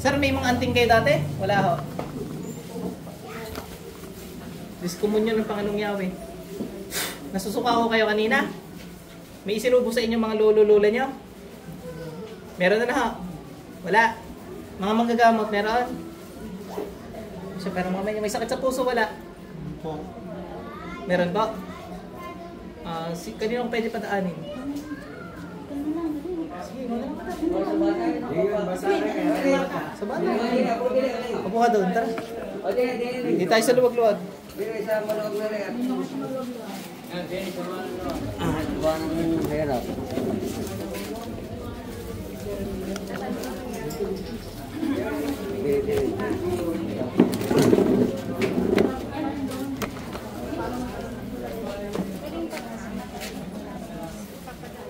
Sir, may mga anting kayo dati? Wala ho. Diskomunyon ng Panginoong Yahweh. Nasusuka ko kayo kanina. May isinubo sa inyo mga lolo-lola nyo? Meron na ho. Wala. Mga manggagamot, meron? So, pero mamaya may sakit sa puso, wala. Meron ba? Kanino pwede padaanin? Sige, sa bagay. Upo ka doon, tara. Hindi tayo sa luwag-luwag.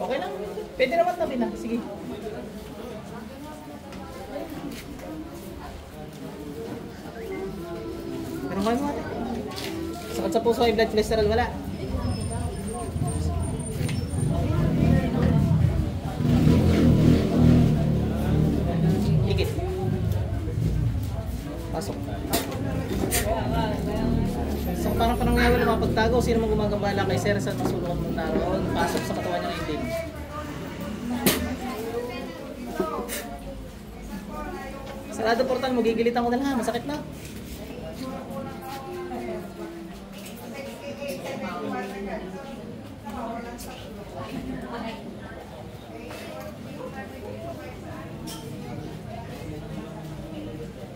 Okay lang. Pwede naman tabi na. Sige. Meron kayo mga sakit sa puso, blood cholesterol, wala. Higit. Pasok. So parang panangyawa na mapagtago, sino mang gumagambala kay Sir sa masulungan mong naroon, pasok sa katawan niya itim. Sarado portal mo, gigilitan ko na lang, masakit na.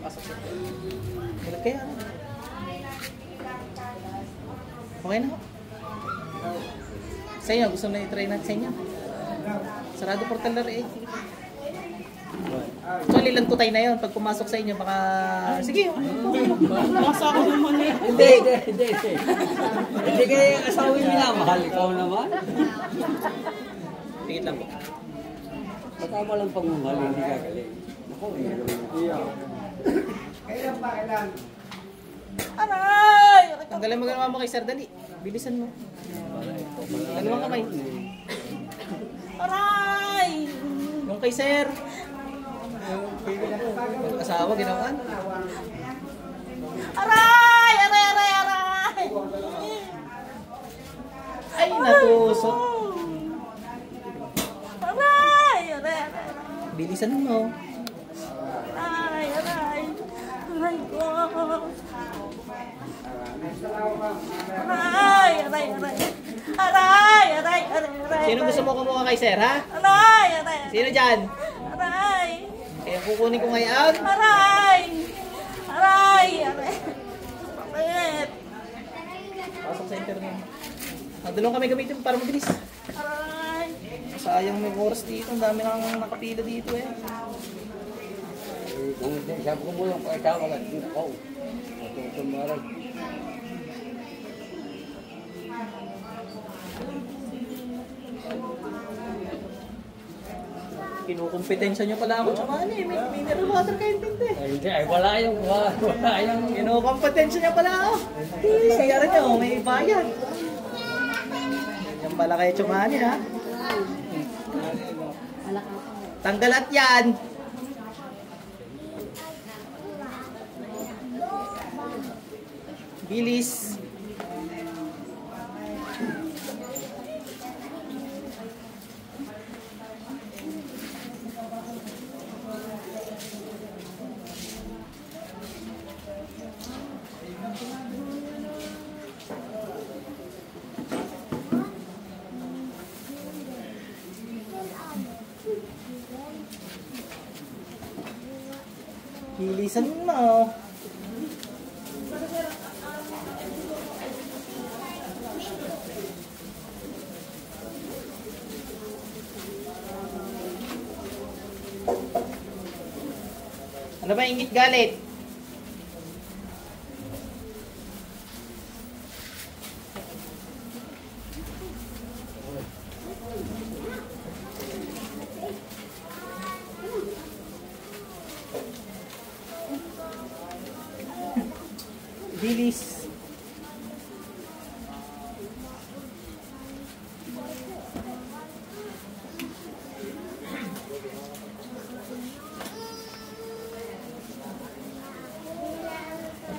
Pasok sa bulat kaya. Okay na. Sa inyo, gusto na i-try natin sa inyo. Sarado portal na rin. Actually, lang tutay na yun. Pag pumasok sa inyo, baka... Sige, masa ako naman eh. Hindi. Hindi kayo asawin minamahal. Ikaw naman. Tingit lang po. Matama lang pagmamahal, hindi gagaling. Ako, Kailan? Aray! Tanggalin mo ganawa mo kay Sir, dali. Bilisan mo. Dalawang kamay. Aray! Yung kay Sir. Asawa, ginawan. Aray! Ay, natusok. Aray! Bilisan mo. Aray ko. Aray. Sino gusto mo kumuha kay Sir, ha? Aray. Sino dyan? Aray. Kaya kukunin ko ngayon. Aray. Bakit? Pasok sa internet. Dalawang kami gamitin para mabilis. Aray. Sayang may oras dito. Ang dami nang nakapila dito eh. kung sabi ko mo lang pakita ko lang ako. Tumarag. Kinukumpetensya nyo pala ako tsaka may mineral water kayong tinte. Hindi, ay wala yung. Kinukumpetensya nyo pala ako. Sayara nyo, may bayad. Yan pala kayo tsumani ha. Tanggalat yan. Bilis. Bilisan mo. Ano ba ingit galit? Bilis.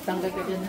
Tanggal ka dyan.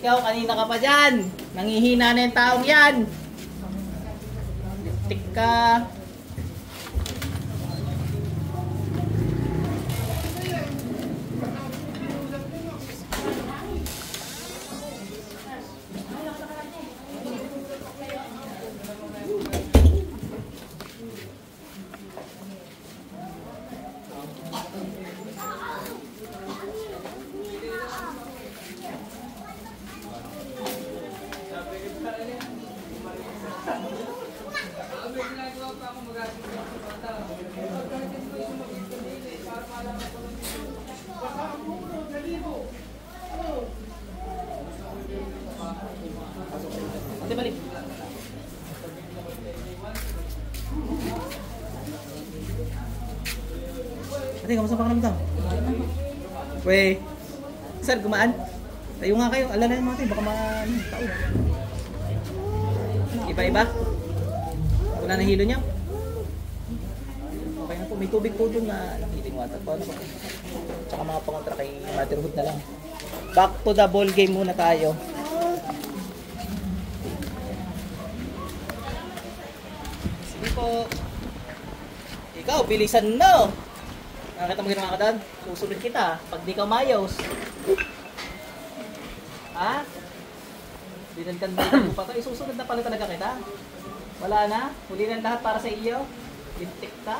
Ikaw, kanina ka pa dyan. Nangihina na yung taong yan. Liptik ka. Ate, balik. Ate, kamusta pa ka naman? Wey. Sir, gumaan? Tayo nga kayo. Alala naman natin. Baka ma-taog. Iba-iba? Wala na hilo niya? Okay na po. May tubig po dun na heating water. Paano ba? Tsaka mga pangontra kay motherhood na lang. Back to the ball game muna tayo. Sige po. Ikaw, bilisan na. Nakakita mo ginawa ka doon? Susunod kita. Pag di ka mayos. Ha? Dinagkandan mo pa ito. Isusunod na pala talaga kita. Wala na. Huli na lahat para sa iyo. Lintik ka.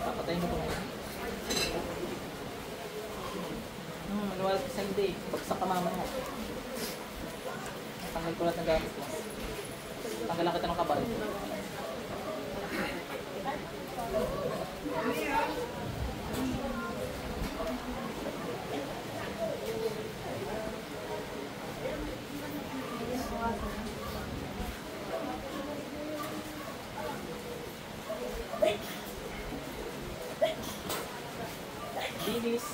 Papatayin mo ito ngayon. Manuwal ka sa hindi. Bagsak ka mama mo. Tanggal ko lahat ng gamit mo. Tanggalan kita ng kabal. Linis.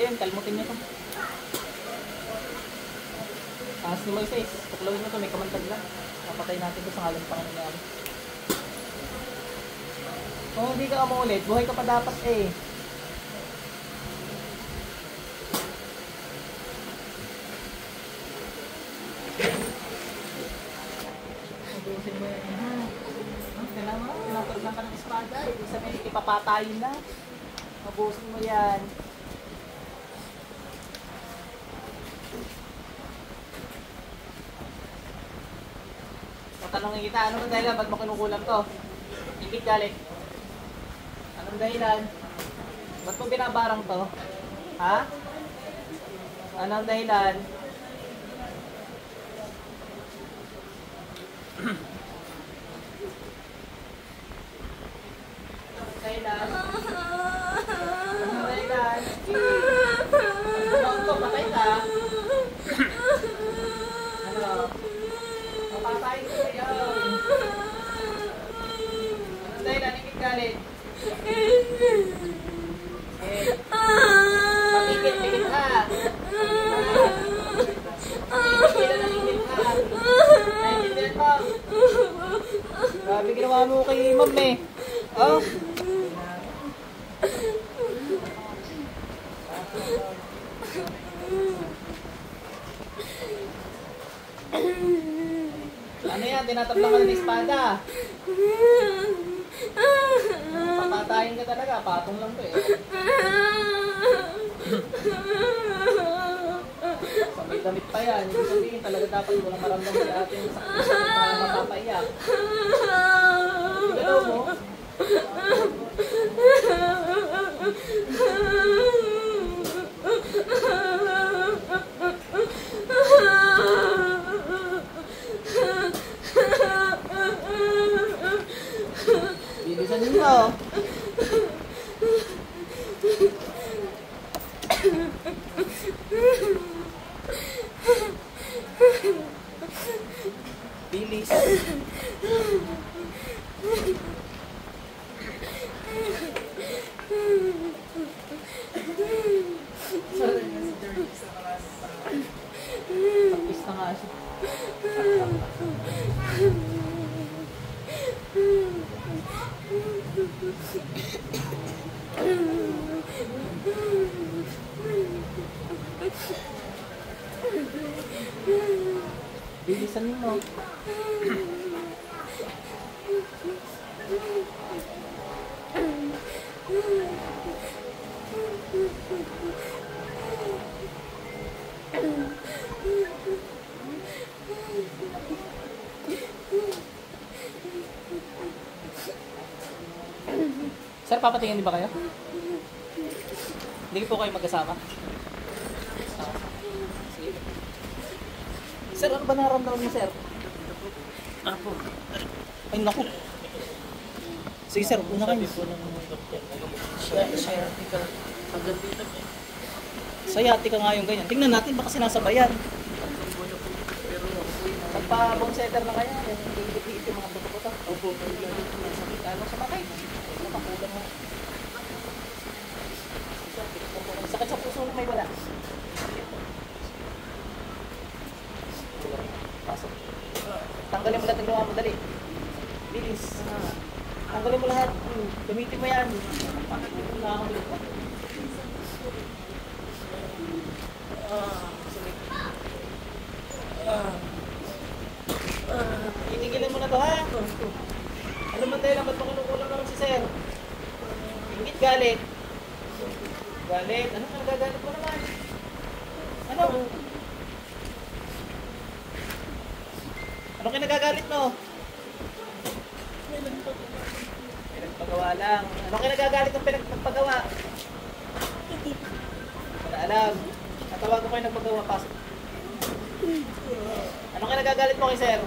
yun, kalmutin nyo to. Taas ni Moises, tuklawin nyo to, may kamantag lang. Napatay natin to sa ngalan ng Panginoon namin. Kung hindi ka umulit, buhay ka pa dapat eh. Mabusin mo yan ha. Kailangan mo, pinapagsan ka ng espada. Ibig sabihin, ipapatayin na. Mabusin mo yan. Tanongin kita, ano ang dahilan? Ba't mo kinukulam to? Ingit galit. Anong dahilan? Ba't mo binabarang to? Ha? Anong dahilan? Anong dahilan? Anong dahilan? Anong to? Patay ka? Ano? Papatay ko kayo. Anong dahilan? Ingit galit. Pakikit-pikit ha. Pakikit-pikit na ingit ha. Naintindihan mo. Grabe ginawa mo kay Ma'am eh. Oh. Ano yan? Tinatablang ka ng espada. Papatayin ka talaga. Patong lang to eh. Sa may damit pa yan. Ibig sabihin talaga dapat walang maramdaman sa atin sa mapapaiyak. Sigalaw mo. Bilisan nyo. Bilis. Tapis na nga siya. Bilisan mo. Sir, papatingin din ba kayo? Hindi po kayo magkasama? Sige. Sir, ano ba nararamdaman mo, sir? Ako. Ay, naku. Sige, sir, una kayo. Sayati ka nga yung ganyan. Tingnan natin, baka sinasabayan. Magpa-bone setter na kaya. Hindi yung mga buto-buto. Opo. Ano sa matay? Napakulang mo. Sakit sa puso na may wala. Pasok. Tanggalin mo lahat ng gawa mo, dali. Bilis. Tanggalin mo lahat. Gamitin mo yan. Nakakamulit pa. Titigilan mo na to, ha? Alam mo tayo lang, ba't makinukulang naman si sir? Ingit galit. Galit? Ano ka nagagalit mo naman? Ano? Ano ka nagagalit mo? Pinagpagawa lang. Ano ka nagagalit ng pinagpagawa? Wala alam. Natawag ko kayo nagpagawa. Pasok. Ano ka nagagalit mo kay sir?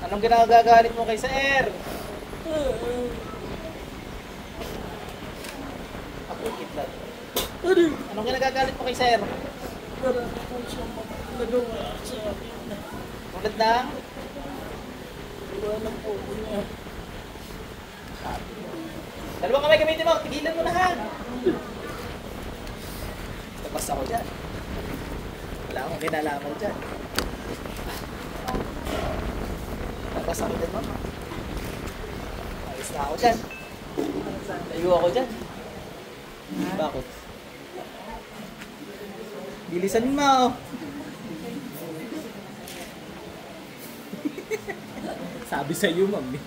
Anong ginagagalit mo kay sir? Apukit lang. Anong ginagagalit mo kay sir? Wala po siya nagawa sa akin. Tulad ng? Wala po niya. Dalawang kamay gamitin mo. Tigilan mo na ha. Labas ako dyan. Wala akong kinalaman dyan. Labas ako dyan, mama. Ayos na ako dyan. Tayo ako dyan. Bakit? Bilisan mo. Sabi sa iyo, ma'am.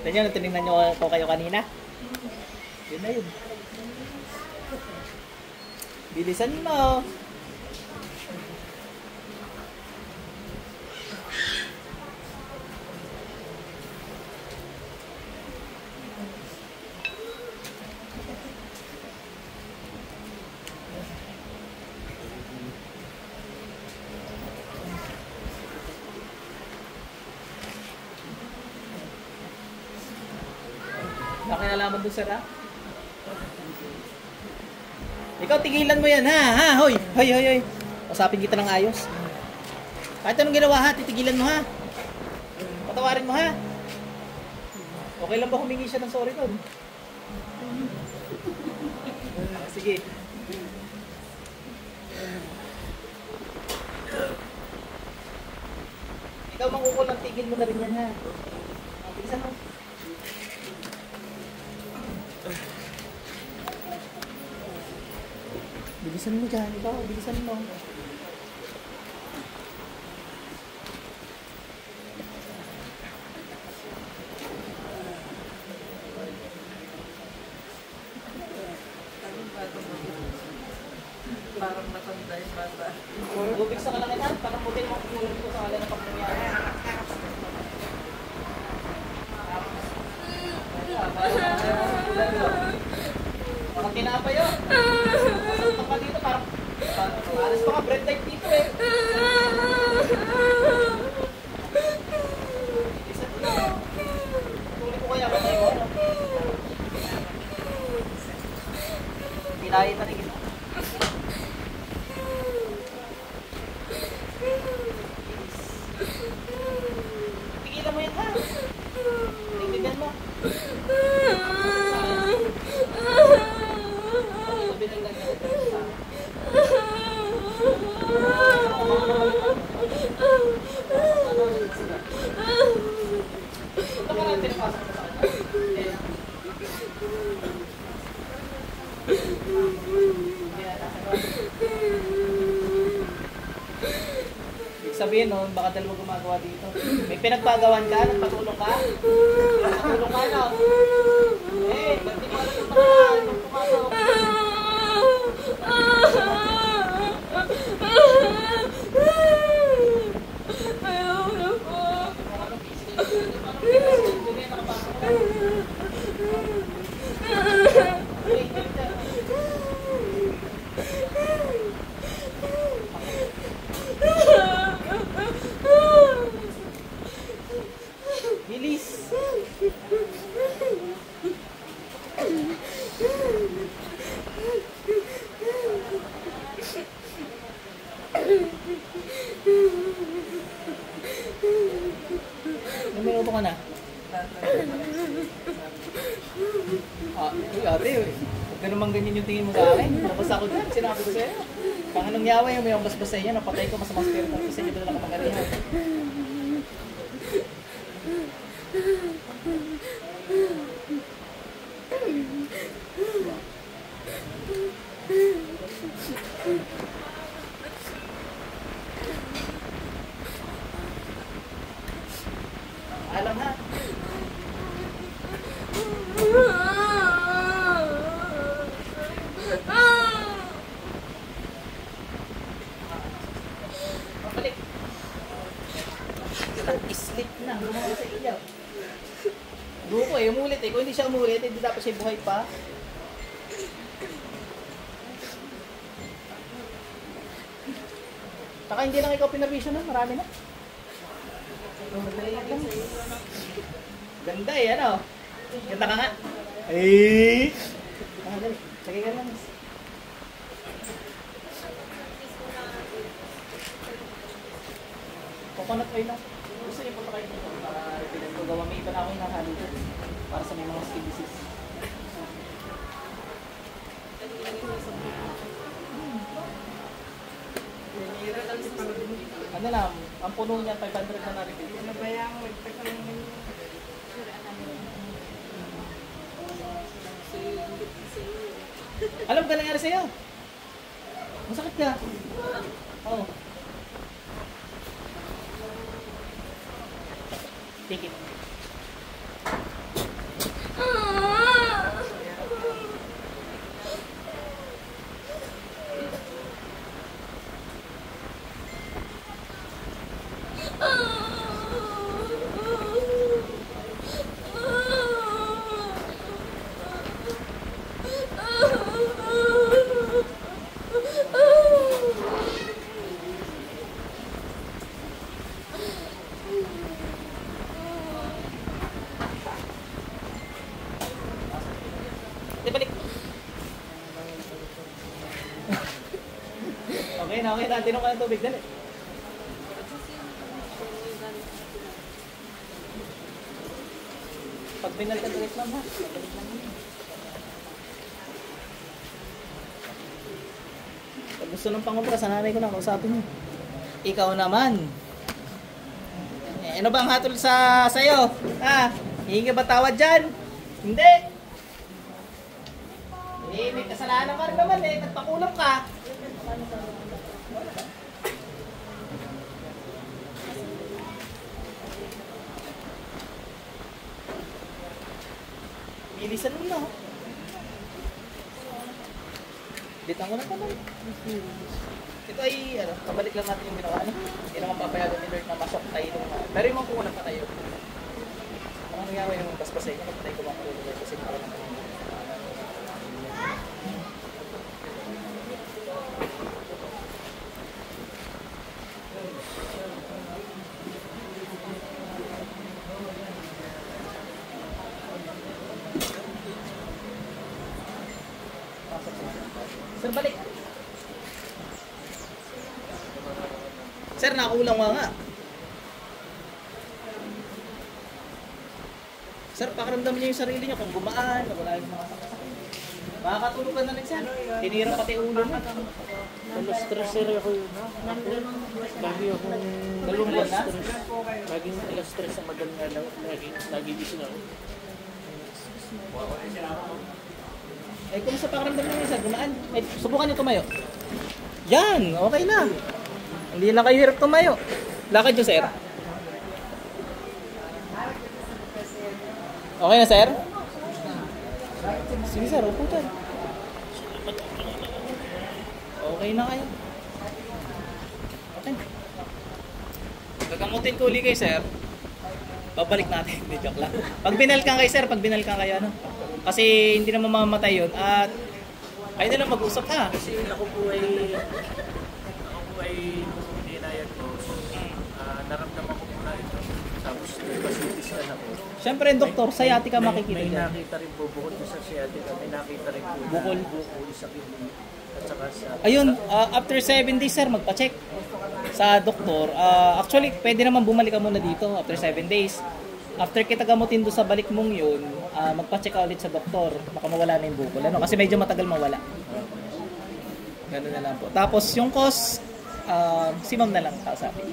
Ganyan, tinignan nyo ko kayo kanina. Yun na yun. Bilisan mo. Nakinalaman doon, sir, ha? Ikaw, tigilan mo yan, ha? Ha? Hoy! Hoy, hoy, hoy! Usapin kita ng ayos. Kahit anong ginawa, ha? Titigilan mo, ha? Patawarin mo, ha? Okay lang ba humingi siya ng sorry doon? Sige. Ikaw, mangkukulang, tigil mo na rin yan, ha? Bilisan mo. Bilisan mo dyan, ikaw. Bilisan mo. Parang matanda yung bata. Lubig sa kalangitan, parang puti mo kumulong ko sa kalangitan pag nangyari. Parang tinapay yun. Pasok ka dito, parang alas pa ka bread type dito eh. Isa ko na. Tuloy ko kaya ba tayo? Pinahit na rin kita. Pigilan mo yan, ha? Tingnan mo. Sabihin no, baka dalawa gumagawa dito. May pinagpagawan ka? Nagpatulong ka? Nagpatulong ka, no? Eh, ba't di mo alam yung mga gumagawa? Ayaw na po. Bilis! Ilang minuto ka na? Uy ate, huwag ka namang ganyan yung tingin mo sa akin. Labas ako dyan, sinabi ko sa'yo. Kung anong yawa yung may ambas-bas sa inyo, napatay ko, masamang spirit ako sa inyo, doon lang kapagalihan. Alam na. Mabalik. Sleep na. Lumawa sa ilaw. Duko eh, umulit eh. Kung hindi siya umulit, hindi dapat siya buhay pa. Saka hindi lang ikaw pinabisyo na, marami na. Ganda eh, ano? Ganda ka nga. Eh! Dali. Sagay ka lang. Coconut oil lang. Gusto niyo punta kayo dito para pinagawa. May iba na ako yung nakahalo dito. Para sa may mga skin disease. Ano lang, ang puno niya 500 na na-refill. Ano ba yan? Magpakalang mo. Alam ka nangyari sa'yo? Masakit ka? Oo. Take it. Di balik. Okay na, okay na. Tinong ka ng tubig. Dali. Pag binalikan ulit lang ha. Pabalik lang yun. Pag gusto ng pangubra, sa nanay ko na, kausapin mo. Ikaw naman. Eh, ano ba ang hatol sa'yo? Ha? Hihingi ba tawad dyan? Hindi. Eh, may kasalanan ka rin naman eh. Nagpakulam ka. Bilisan mo na. Bitan ko na pa lang. Ito ay, ano, kabalik lang natin yung ginawa. Ano? Hindi naman papayagan ni Lord na masok tayo nung... Pero yung mga kukulang pa tayo. Ang nangyari yung paspasay niya, kapatay ko mga kukulang kasi parang naman. Sir, balik. Sir, nakulang nga. Sir, pakiramdam niyo yung sarili niyo kung gumaan, wala yung mga sakit. Makakatulog ka na rin, sir. Tinira pati ulo mo. Stress ako yun. Lagi akong Dalawang buwan na? laging stress sa madaling araw. Lagi gising ako. Eh, kung sa pakiramdam niyo, sir, gumaan. Eh, subukan niyo tumayo. Yan, okay na. Hindi na kayo hirap tumayo. Lakad niyo, sir. Okay na, sir? Sige, sir. Upo dyan. Okay na kayo. Okay. Gagamutin ko uli kayo, sir. Babalik natin. Hindi, joke lang. Pag binalkan kayo, sir. Pag binalkan kayo, ano? Kasi hindi naman mamamatay yun. At kayo na lang mag-usap ha. Kasi ako po ay dinayat ko. Naramdaman ko muna ito. Tapos facilities na ako. Siyempre, doktor, sciatica makikita May dyan. nakita rin po bukod sa sciatica. May nakita rin po Bukol. sa kidney. At saka sa... Ayun, after 7 days, sir, magpa-check sa doktor. Actually, pwede naman bumalik ka muna dito after 7 days. After kita gamutin doon sa balik mong yun, magpa-check ka ulit sa doktor. Baka mawala na yung bukol. Ano? Kasi medyo matagal mawala. Ganun na lang po. Tapos yung cause, si ma'am na lang kausapin.